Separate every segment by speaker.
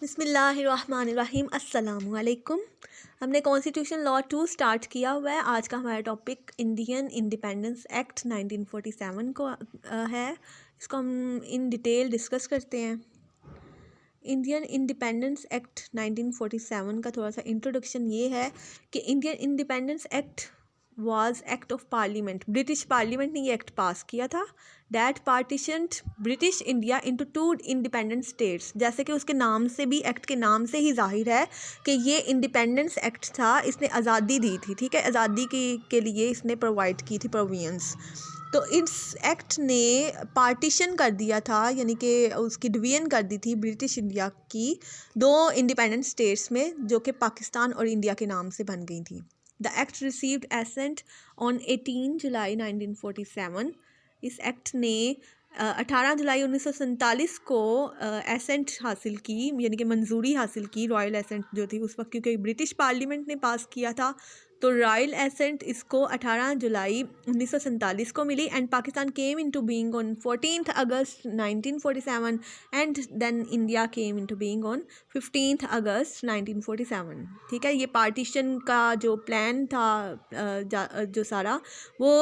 Speaker 1: बिस्मिल्लाहिर्रहमानिर्रहीम अस्सलामुअलैकुम। हमने कॉन्स्टिट्यूशन लॉ 2 स्टार्ट किया हुआ है। आज का हमारा टॉपिक इंडियन इंडिपेंडेंस एक्ट 1947 को है। इसको हम इन डिटेल डिस्कस करते हैं। इंडियन इंडिपेंडेंस एक्ट 1947 का थोड़ा सा इंट्रोडक्शन ये है कि Indian independence act was act of parliament. British parliament ने ये एक्ट पास किया था। That partitioned British India into 2 independent states. जैसे कि उसके नाम से भी, एक्ट के नाम से ही जाहिर है कि ये इंडिपेंडेंस एक्ट था। इसने आज़ादी दी थी, ठीक है, आज़ादी के लिए इसने प्रोवाइड की थी प्रोविजंस। तो इस एक्ट ने पार्टीशन कर दिया था, यानी कि उसकी डिवीजन कर दी थी ब्रिटिश इंडिया की 2 इंडिपेंडेंट स्टेट्स में, जो कि पाकिस्तान और इंडिया के नाम से बन गई थी। The act received assent on 18 जुलाई 1947। इस एक्ट ने 18 जुलाई 1947 को एसेंट हासिल की, यानी कि मंजूरी हासिल की, रॉयल एसेंट जो थी उस वक्त, क्योंकि ब्रिटिश पार्लियामेंट ने पास किया था। तो रॉयल एसेंट इसको 18 जुलाई 1947 को मिली। And Pakistan came into being on 14 August 1947 and then India came into being on 15 अगस्त 1947। ठीक है, ये पार्टीशन का जो प्लान था जो सारा वो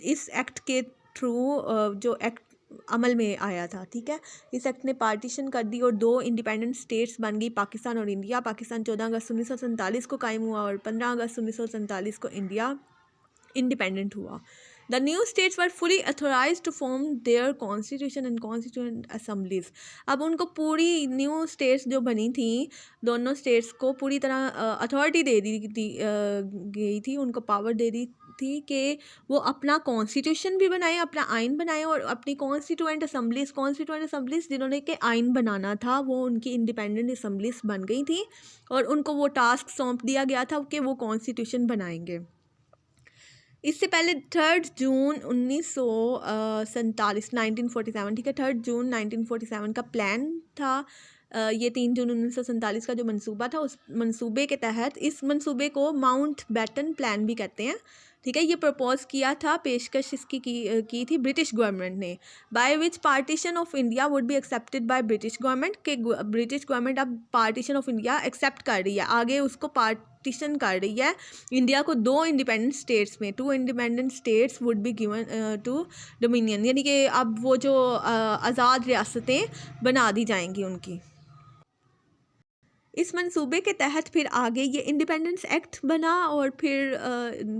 Speaker 1: इस एक्ट के थ्रू जो एक्ट अमल में आया था। ठीक है, इस एक्ट ने पार्टीशन कर दी और 2 इंडिपेंडेंट स्टेट्स बन गई, पाकिस्तान और इंडिया। पाकिस्तान 14 अगस्त 1947 को कायम हुआ और 15 अगस्त 1947 को इंडिया इंडिपेंडेंट हुआ। The new states were fully authorize to form their constitution and constituent assemblies. अब उनको पूरी न्यू स्टेट्स जो बनी थी, दोनों स्टेट्स को पूरी तरह अथॉरिटी दे दी गई थी, उनको पावर दे दी थी कि वो अपना कॉन्स्टिट्यूशन भी बनाए, अपना आइन बनाए, और अपनी कॉन्स्टिट्यूएंट असम्बलीज जिन्होंने के आइन बनाना था वो उनकी इंडिपेंडेंट असम्बलीज बन गई थी और उनको वो टास्क सौंप दिया गया था कि वो कॉन्स्टिट्यूशन बनाएंगे। इससे पहले 3 जून 1947 1947, ठीक है, 3 जून 1947 का प्लान था। ये 3 जून 1947 का जो मंसूबा था, उस मंसूबे के तहत, इस मंसूबे को माउंट बैटन प्लान भी कहते हैं। ठीक है, ये प्रपोज किया था, पेशकश इसकी की थी ब्रिटिश गवर्नमेंट ने, by which partition of India would be accepted by British government. के ब्रिटिश गवर्नमेंट अब पार्टीशन ऑफ इंडिया एक्सेप्ट कर रही है, आगे उसको पार्टीशन कर रही है इंडिया को 2 इंडिपेंडेंट स्टेट्स में। 2 independent states would be given to dominion, यानी कि अब वो जो आज़ाद रियासतें बना दी जाएंगी उनकी। इस मंसूबे के तहत फिर आगे ये इंडिपेंडेंस एक्ट बना और फिर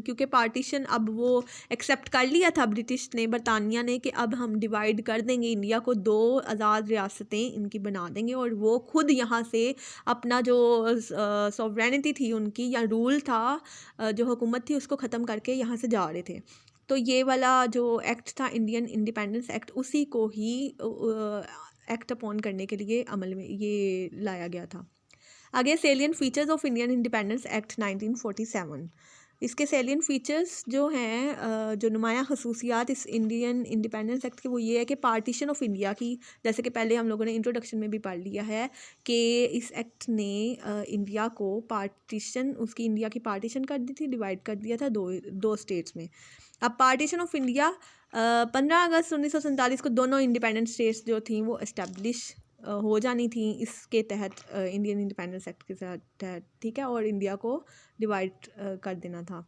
Speaker 1: क्योंकि पार्टीशन अब वो एक्सेप्ट कर लिया था ब्रिटिश ने, बरतानिया ने, कि अब हम डिवाइड कर देंगे इंडिया को, 2 आज़ाद रियासतें इनकी बना देंगे और वो खुद यहाँ से अपना जो सॉवरेनिटी थी उनकी, या रूल था, जो हुकूमत थी, उसको ख़त्म करके यहाँ से जा रहे थे। तो ये वाला जो एक्ट था इंडियन इंडिपेंडेंस एक्ट, उसी को ही एक्ट अपॉन करने के लिए अमल में ये लाया गया था। आगे सेलियन features of Indian independence act 1947। इसके सेलियन फीचर्स जो हैं, जो नुमाया खसूसियात इस इंडियन इंडिपेंडेंस एक्ट के, वो ये है कि पार्टीशन ऑफ इंडिया की, जैसे कि पहले हम लोगों ने इंट्रोडक्शन में भी पढ़ लिया है कि इस एक्ट ने इंडिया को पार्टीशन, उसकी इंडिया की पार्टीशन कर दी थी, डिवाइड कर दिया था दो स्टेट्स में। अब पार्टीशन ऑफ इंडिया 15 अगस्त 1947 को दोनों इंडिपेंडेंट स्टेट्स जो थी वो इस्टेब्लिश हो जानी थी इसके तहत, इंडियन इंडिपेंडेंस एक्ट के तहत। ठीक है, और इंडिया को डिवाइड कर देना था।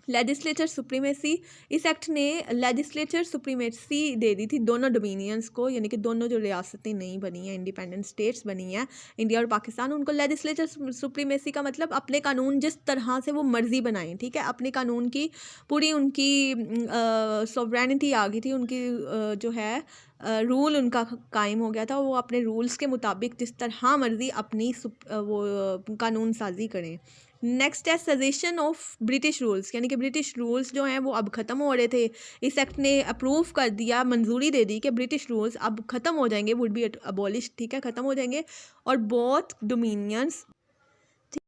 Speaker 1: लेजिस्लेचर सुप्रीमेसी, इस एक्ट ने लेजिस्लेचर सुप्रीमेसी दे दी थी दोनों डोमिनियंस को, यानी कि दोनों जो रियासतें नई बनी हैं, इंडिपेंडेंट स्टेट्स बनी हैं, इंडिया और पाकिस्तान, उनको लेजिस्लेचर सुप्रीमेसी का मतलब अपने कानून जिस तरह से वो मर्ज़ी बनाएं। ठीक है, अपने कानून की पूरी उनकी सॉवरेनिटी आ गई थी, उनकी जो है रूल उनका कायम हो गया था। वो अपने रूल्स के मुताबिक जिस तरह मर्ज़ी अपनी वो कानून साजी करें। नेक्स्ट है सजेशन ऑफ ब्रिटिश रूल्स, यानी कि ब्रिटिश रूल्स जो हैं वो अब ख़त्म हो रहे थे। इस एक्ट ने अप्रूव कर दिया, मंजूरी दे दी कि ब्रिटिश रूल्स अब ख़त्म हो जाएंगे, वुड बी अबॉलिश। ठीक है, ख़त्म हो जाएंगे और बोथ डोमिनियंस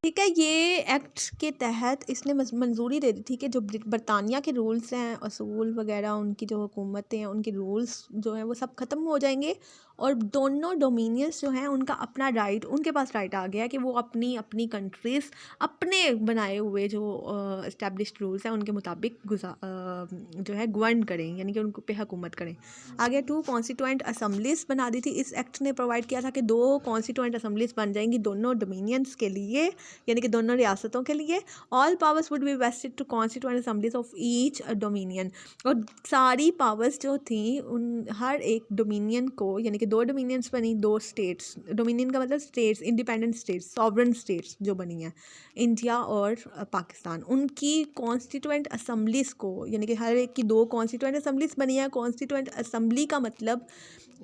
Speaker 1: ठीक है। ये एक्ट के तहत इसने मंजूरी दे दी थी कि जो बरतानिया के रूल्स हैं, असूल वगैरह, उनकी जो हुकूमतें हैं, उनके रूल्स जो हैं वो सब ख़त्म हो जाएंगे और दोनों डोमिनियंस जो हैं उनका अपना राइट, उनके पास राइट आ गया कि वो अपनी अपनी कंट्रीज़ अपने बनाए हुए जो इस्टेब्लिश्ड रूल्स हैं उनके मुताबिक जो है गवर्न करें, यानी कि उनको पे हुकूमत करें। आगे 2 कॉन्स्टिट्यूएंट असम्बलीज़ बना दी थी। इस एक्ट ने प्रोवाइड किया था कि 2 कॉन्स्टिट्यूएंट असम्बलीज़ बन जाएंगी दोनों डोमिनियंस के लिए, यानी कि दोनों रियासतों के लिए। All powers would be vested to constituent assemblies of each dominion, और सारी पावर्स जो थी उन हर एक डोमिनियन को, यानी कि 2 डोमिनियंस बनी, 2 स्टेट्स, डोमिनियन का मतलब states, independent states, sovereign states जो बनी हैं, इंडिया और पाकिस्तान, उनकी कॉन्स्टिट्यूएंट असम्बलीज़ को, यानी कि हर एक की 2 कॉन्स्टिट्यूएंट असम्बलीज़ बनी है। कॉन्स्टिट्यूएंट असम्बली का मतलब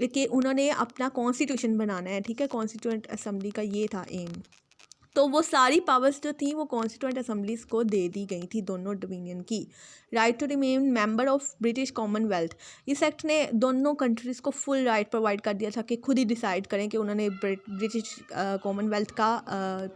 Speaker 1: कि उन्होंने अपना कॉन्स्टिट्यूशन बनाना है। ठीक है, कॉन्स्टिट्यूएंट असम्बली का ये था एम। तो वो सारी पावर्स जो थी वो कॉन्स्टिट्यूएंट असम्बलीज़ को दे दी गई थी दोनों डोमिनियन की। Right to remain member of British commonwealth, इस एक्ट ने दोनों कंट्रीज़ को फुल राइट प्रोवाइड कर दिया था कि खुद ही डिसाइड करें कि उन्होंने ब्रिटिश कॉमनवेल्थ का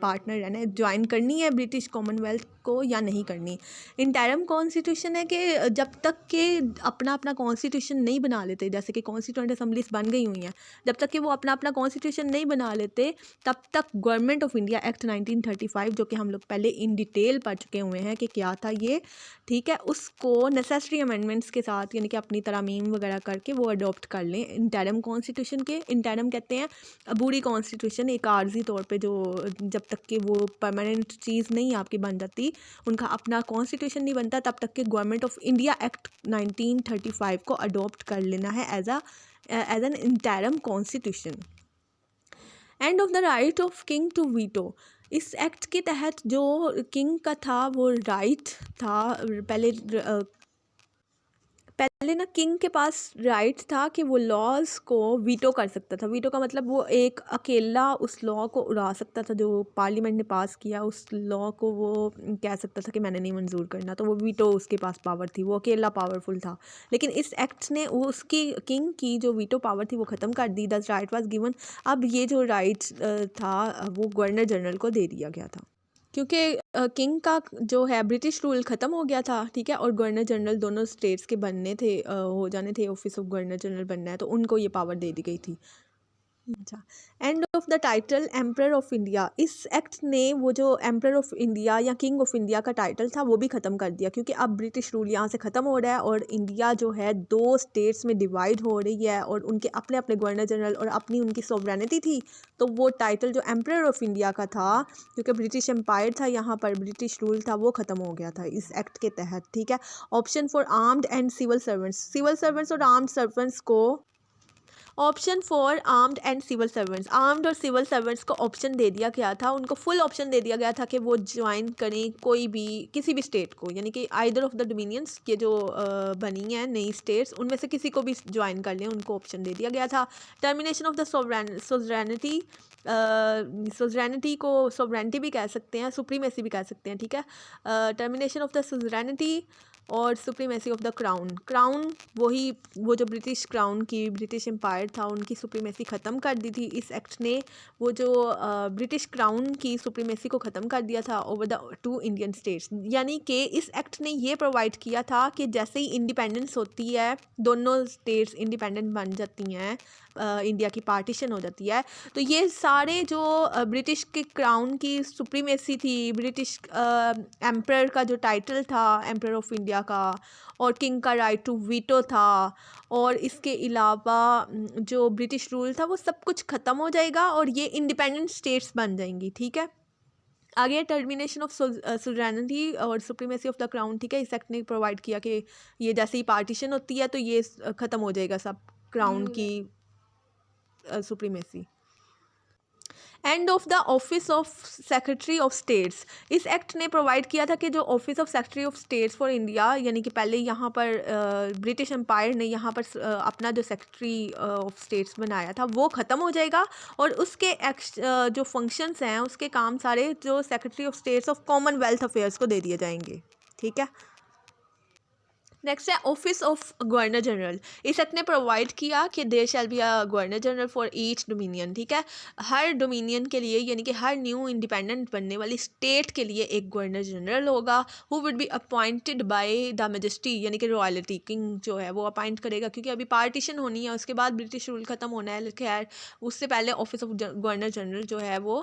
Speaker 1: पार्टनर रहना है, ज्वाइन करनी है ब्रिटिश कॉमनवेल्थ को या नहीं करनी। इंटरिम कॉन्स्टिट्यूशन है कि जब तक के अपना अपना कॉन्स्टिट्यूशन नहीं बना लेते, जैसे कि कॉन्स्टिट्यूएंट असम्बलीज़ बन गई हुई हैं, जब तक कि वो अपना अपना कॉन्स्टिट्यूशन नहीं बना लेते तब तक गवर्नमेंट ऑफ इंडिया एक्ट 1935, जो कि हम लोग पहले इन डिटेल पढ़ चुके हुए हैं कि क्या था ये, ठीक है, उसको नेसेसरी अमेंडमेंट्स के साथ, यानी कि अपनी तरामीम वगैरह करके वो अडॉप्ट कर लें इंटरिम कॉन्स्टिट्यूशन के। इंटरिम कहते हैं अबूरी कॉन्स्टिट्यूशन, एक आर्जी तौर पे जो जब तक कि वो परमानेंट चीज़ नहीं आपकी बन जाती, उनका अपना कॉन्स्टिट्यूशन नहीं बनता, तब तक कि गवर्नमेंट ऑफ इंडिया एक्ट 1935 को अडॉप्ट कर लेना है as an interim constitution. End of the right of king to veto, इस एक्ट के तहत जो किंग का था वो राइट था, पहले ना किंग के पास राइट था कि वो लॉज को वीटो कर सकता था। वीटो का मतलब वो एक अकेला उस लॉ को उड़ा सकता था, जो पार्लियामेंट ने पास किया उस लॉ को वो कह सकता था कि मैंने नहीं मंजूर करना, तो वो वीटो उसके पास पावर थी, वो अकेला पावरफुल था। लेकिन इस एक्ट ने उसकी किंग की जो वीटो पावर थी वो ख़त्म कर दी। द राइट वाज गिवन, अब ये जो राइट था वो गवर्नर जनरल को दे दिया गया था, क्योंकि किंग का जो है ब्रिटिश रूल ख़त्म हो गया था। ठीक है, और गवर्नर जनरल दोनों स्टेट्स के बनने थे, हो जाने थे, ऑफिस ऑफ गवर्नर जनरल बनना है, तो उनको ये पावर दे दी गई थी। अच्छा, and of the title emperor of India, इस एक्ट ने वो जो एम्परर ऑफ इंडिया या किंग ऑफ इंडिया का टाइटल था वो भी ख़त्म कर दिया, क्योंकि अब ब्रिटिश रूल यहाँ से ख़त्म हो रहा है और इंडिया जो है 2 स्टेट्स में डिवाइड हो रही है और उनके अपने अपने गवर्नर जनरल और अपनी उनकी सॉवरेनिटी थी। तो वो टाइटल जो एम्परर ऑफ इंडिया का था, क्योंकि ब्रिटिश एम्पायर था यहाँ पर, ब्रिटिश रूल था, वो ख़त्म हो गया था इस एक्ट के तहत। ठीक है, option for armed and civil servants और आर्म्ड सर्वेंट्स को, option for armed and civil servants, armed और सिविल सर्वेंट्स को ऑप्शन दे दिया गया था, उनको फुल ऑप्शन दे दिया गया था कि वो ज्वाइन करें कोई भी किसी भी स्टेट को, यानी कि आइदर ऑफ द डोमिनियंस के जो बनी हैं नई स्टेट्स, उनमें से किसी को भी ज्वाइन कर लें, उनको ऑप्शन दे दिया गया था। टर्मिनेशन ऑफ द सोवरेनिटी, को सोवरेनिटी भी कह सकते हैं, सुप्रीमेसी भी कह सकते हैं। ठीक है, टर्मिनेशन ऑफ द सोवरेनिटी और सुप्रीमेसी ऑफ द क्राउन वही, वो जो ब्रिटिश क्राउन की, ब्रिटिश एम्पायर था, उनकी सुप्रीमेसी ख़त्म कर दी थी इस एक्ट ने। वो जो ब्रिटिश क्राउन की सुप्रीमेसी को ख़त्म कर दिया था ओवर द 2 इंडियन स्टेट्स, यानी कि इस एक्ट ने ये प्रोवाइड किया था कि जैसे ही इंडिपेंडेंस होती है, दोनों स्टेट्स इंडिपेंडेंट बन जाती हैं, इंडिया की पार्टीशन हो जाती है, तो ये सारे जो ब्रिटिश के क्राउन की सुप्रीमेसी थी, ब्रिटिश एम्परर का जो टाइटल था एम्परर ऑफ इंडिया का, और किंग का राइट टू वीटो था, और इसके अलावा जो ब्रिटिश रूल था वो सब कुछ ख़त्म हो जाएगा और ये इंडिपेंडेंट स्टेट्स बन जाएंगी। ठीक है, आगे टर्मिनेशन ऑफ सुवरेनिटी और सुप्रीमेसी ऑफ द क्राउन। ठीक है, इस एक्ट ने प्रोवाइड किया कि ये जैसे ही पार्टीशन होती है तो ये ख़त्म हो जाएगा सब क्राउन की supremacy. And of the office of secretary of states, इस एक्ट ने प्रोवाइड किया था कि जो office of secretary of states for India, यानी कि पहले यहाँ पर ब्रिटिश एम्पायर ने यहाँ पर अपना जो सेक्रेटरी ऑफ स्टेट्स बनाया था वो ख़त्म हो जाएगा और उसके जो फंक्शंस हैं, उसके काम सारे जो secretary of states of commonwealth affairs को दे दिए जाएंगे। ठीक है, नेक्स्ट है ऑफिस ऑफ गवर्नर जनरल। इस एक्ट ने प्रोवाइड किया कि there shall be a governor general for each dominion, ठीक है। हर डोमिनियन के लिए यानी कि हर न्यू इंडिपेंडेंट बनने वाली स्टेट के लिए एक गवर्नर जनरल होगा, who would be appointed by the majesty यानी कि रॉयल्टी, किंग जो है वो अपॉइंट करेगा, क्योंकि अभी पार्टीशन होनी है, उसके बाद ब्रिटिश रूल ख़त्म होना है। खैर उससे पहले ऑफिस ऑफ गवर्नर जनरल जो है वो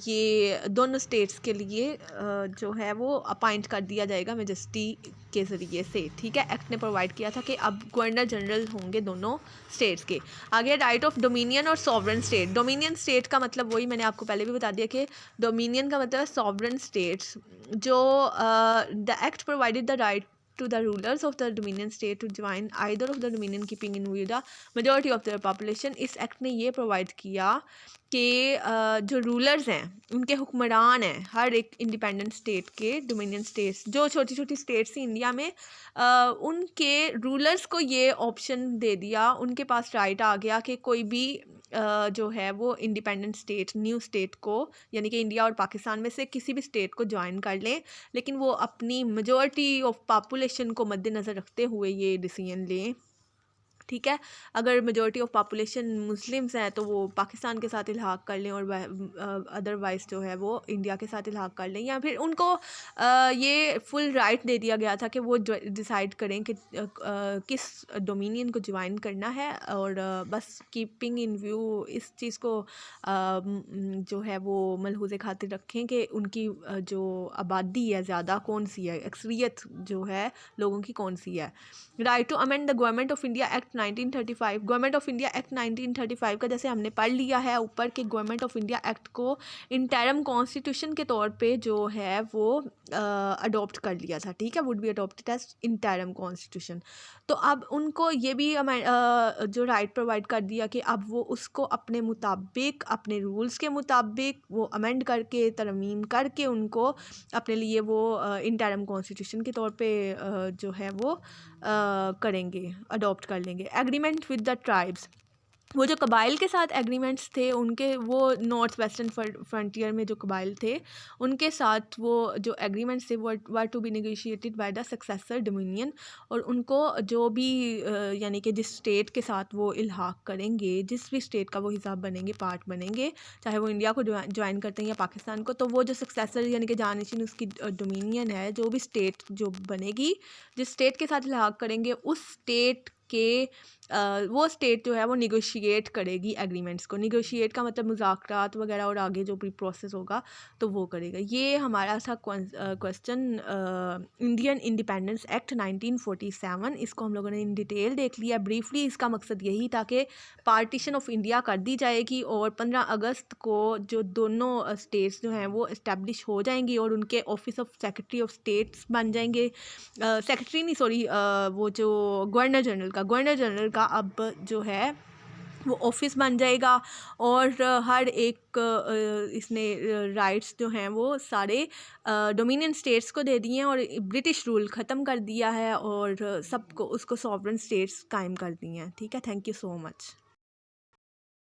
Speaker 1: ये दोनों स्टेट्स के लिए जो है वो अपॉइंट कर दिया जाएगा मैजेस्टी के ज़रिए से, ठीक है। एक्ट ने प्रोवाइड किया था कि अब गवर्नर जनरल होंगे दोनों स्टेट्स के। आगे राइट ऑफ डोमिनियन और सॉवरन स्टेट। डोमिनियन स्टेट का मतलब वही मैंने आपको पहले भी बता दिया कि डोमिनियन का मतलब है सॉवरन स्टेट्स। जो the act provided the right to the rulers of the dominion state to join either of the dominion keeping in view the majority of their population। इस एक्ट ने ये प्रोवाइड किया कि जो रूलर्स हैं उनके हुक्मरान हैं हर एक इंडिपेंडेंट स्टेट के, डोमिनियन स्टेट्स जो छोटी छोटी स्टेट्स थी इंडिया में, उनके रूलर्स को ये ऑप्शन दे दिया, उनके पास राइट आ गया कि कोई भी जो है वो इंडिपेंडेंट स्टेट न्यू स्टेट को यानी कि इंडिया और पाकिस्तान में से किसी भी स्टेट को ज्वाइन कर लें, लेकिन वो अपनी मेजॉरिटी ऑफ पॉपुलेशन को मद्देनज़र रखते हुए ये डिसीजन लें, ठीक है। अगर मेजॉरिटी ऑफ पॉपुलेशन मुस्लिम्स हैं तो वो पाकिस्तान के साथ इल्हाक कर लें और अदरवाइज़ जो है वो इंडिया के साथ इल्हाक कर लें, या फिर उनको ये फुल राइट दे दिया गया था कि वो डिसाइड करें कि किस डोमिनियन को ज्वाइन करना है, और बस कीपिंग इन व्यू इस चीज़ को जो है वो मलहूज़ खातिर रखें कि उनकी जो आबादी है ज़्यादा कौन सी है, अक्सरियत जो है लोगों की कौन सी है। Right to amend the government of India act 1935। Government of India act 1935 का जैसे हमने पढ़ लिया है ऊपर कि गवर्नमेंट ऑफ इंडिया एक्ट को इंटरम कॉन्स्टिट्यूशन के तौर पे जो है वो अडॉप्ट कर लिया था, ठीक है, would be adopted as interim constitution. तो अब उनको ये भी जो राइट प्रोवाइड कर दिया कि अब वो उसको अपने मुताबिक अपने रूल्स के मुताबिक वो अमेंड करके तरमीम करके उनको अपने लिए वो इंटरम कॉन्स्टिट्यूशन के तौर पे जो है वो करेंगे, अडॉप्ट कर लेंगे। एग्रीमेंट विद द ट्राइब्स, वो जो कबाइल के साथ एग्रीमेंट्स थे उनके, वो नॉर्थ वेस्टर्न फ्रंटियर में जो कबाइल थे उनके साथ वो जो एग्रीमेंट्स थे वो were to be negotiated by the successor dominion, और उनको जो भी यानी कि जिस स्टेट के साथ वो इल्हाक करेंगे, जिस भी स्टेट का वो हिसाब बनेंगे, पार्ट बनेंगे, चाहे वो इंडिया को ज्वाइन करते हैं या पाकिस्तान को, तो वो जो सक्सेसर यानी कि जानशीन उसकी डोमिनियन है, जो भी स्टेट जो बनेगी, जिस स्टेट के साथ इल्हाक करेंगे उस स्टेट के वो स्टेट जो है वो निगोशिएट करेगी एग्रीमेंट्स को। निगोशिएट का मतलब मुज़ाकरात वगैरह और आगे जो भी प्रोसेस होगा तो वो करेगा। ये हमारा था क्वेश्चन इंडियन इंडिपेंडेंस एक्ट 1947। इसको हम लोगों ने इन डिटेल देख लिया ब्रीफली। इसका मकसद यही था कि पार्टीशन ऑफ इंडिया कर दी जाएगी और 15 अगस्त को जो दोनों स्टेट्स जो हैं वो इस्टेब्लिश हो जाएंगी और उनके office of secretary of states बन जाएंगे। सेक्रेटरी नहीं, सॉरी, वो जो गवर्नर जनरल का अब जो है वो ऑफिस बन जाएगा, और हर एक इसने राइट्स जो हैं वो सारे डोमिनियन स्टेट्स को दे दिए हैं, और ब्रिटिश रूल ख़त्म कर दिया है और सबको उसको सॉवरन स्टेट्स कायम कर दिए हैं, ठीक है। Thank you so much.